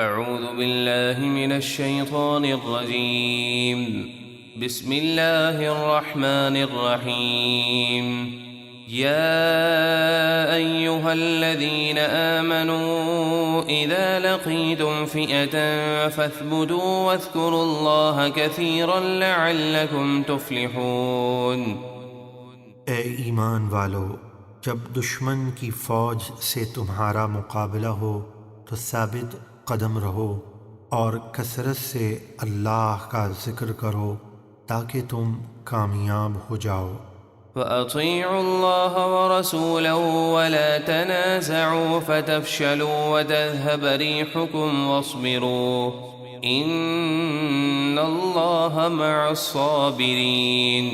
اعوذ باللہ من الشیطان الرجیم بسم اللہ الرحمن الرحیم یا ایہا الذین آمنوا اذا لقیتم فئة فاثبتوا واذکروا اللہ کثیرا لعلکم تفلحون۔ اے ایمان والو، جب دشمن کی فوج سے تمہارا مقابلہ ہو تو ثابت قدم رہو اور کثرت سے اللہ کا ذکر کرو تاکہ تم کامیاب ہو جاؤ۔ وَأَطِيعُوا اللَّهَ وَرَسُولَهُ وَلَا تَنَازَعُوا فَتَفْشَلُوا وَتَذْهَبَ رِيحُكُمْ وَاصْبِرُوا إِنَّ اللَّهَ مَعَ الصَّابِرِينَ۔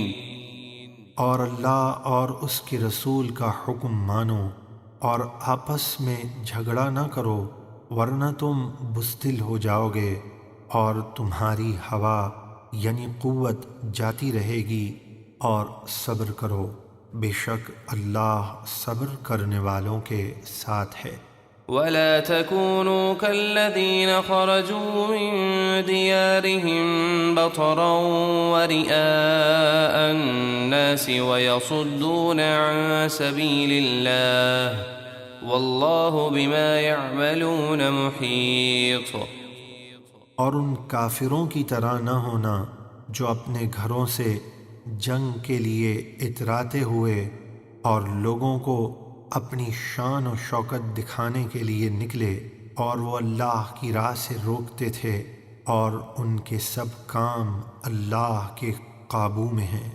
اور اللہ اور اس کے رسول کا حکم مانو اور آپس میں جھگڑا نہ کرو ورنہ تم بزدل ہو جاؤ گے اور تمہاری ہوا یعنی قوت جاتی رہے گی، اور صبر کرو، بے شک اللہ صبر کرنے والوں کے ساتھ ہے۔ وَلَا تَكُونُوا كَالَّذِينَ خَرَجُوا مِن دِيَارِهِمْ بَطَرًا وَرِئَاءَ النَّاسِ وَيَصُدُّونَ عَن سَبِيلِ اللَّهِ وَاللَّهُ بِمَا يَعْمَلُونَ مُحِيطٌ۔ اور ان کافروں کی طرح نہ ہونا جو اپنے گھروں سے جنگ کے لیے اتراتے ہوئے اور لوگوں کو اپنی شان و شوکت دکھانے کے لیے نکلے، اور وہ اللہ کی راہ سے روکتے تھے، اور ان کے سب کام اللہ کے قابو میں ہیں۔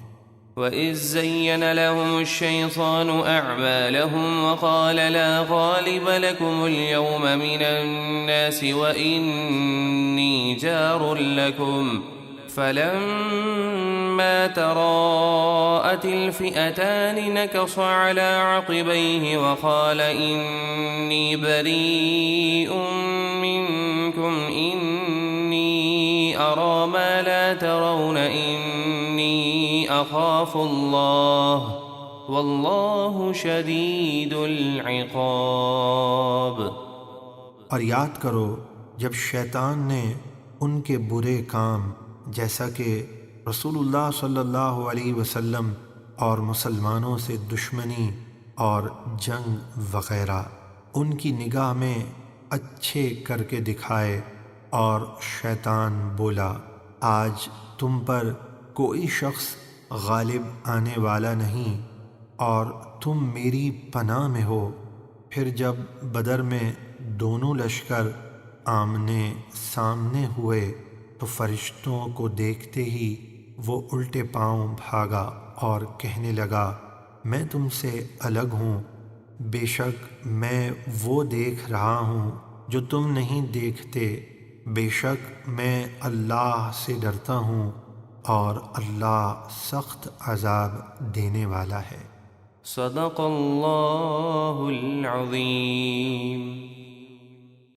وَإِذْ زَيَّنَ لَهُمُ الشَّيْطَانُ أَعْمَالَهُمْ وَقَالَ لَا غَالِبَ لَكُمُ الْيَوْمَ مِنَ النَّاسِ وَإِنِّي جَارٌ لَكُمْ فَلَمَّا تَرَاءَتِ الْفِئَتَانِ نَكَصَ عَلَى عَقِبَيْهِ وَقَالَ إِنِّي بَرِيءٌ مِّنكُمْ إِنِّي أَرَىٰ مَا لَا تَرَوْنَ إِنِّي أَخَافُ اللَّهَ وَاللَّهُ شَدِيدُ الْعِقَابِ۔ اور یاد کرو جب شیطان نے ان کے برے کام جیسا کہ رسول اللہ صلی اللہ علیہ وسلم اور مسلمانوں سے دشمنی اور جنگ وغیرہ ان کی نگاہ میں اچھے کر کے دکھائے، اور شیطان بولا آج تم پر کوئی شخص غالب آنے والا نہیں اور تم میری پناہ میں ہو۔ پھر جب بدر میں دونوں لشکر آمنے سامنے ہوئے تو فرشتوں کو دیکھتے ہی وہ الٹے پاؤں بھاگا اور کہنے لگا میں تم سے الگ ہوں، بے شک میں وہ دیکھ رہا ہوں جو تم نہیں دیکھتے، بے شک میں اللہ سے ڈرتا ہوں اور اللہ سخت عذاب دینے والا ہے۔ صدق اللہ العظیم۔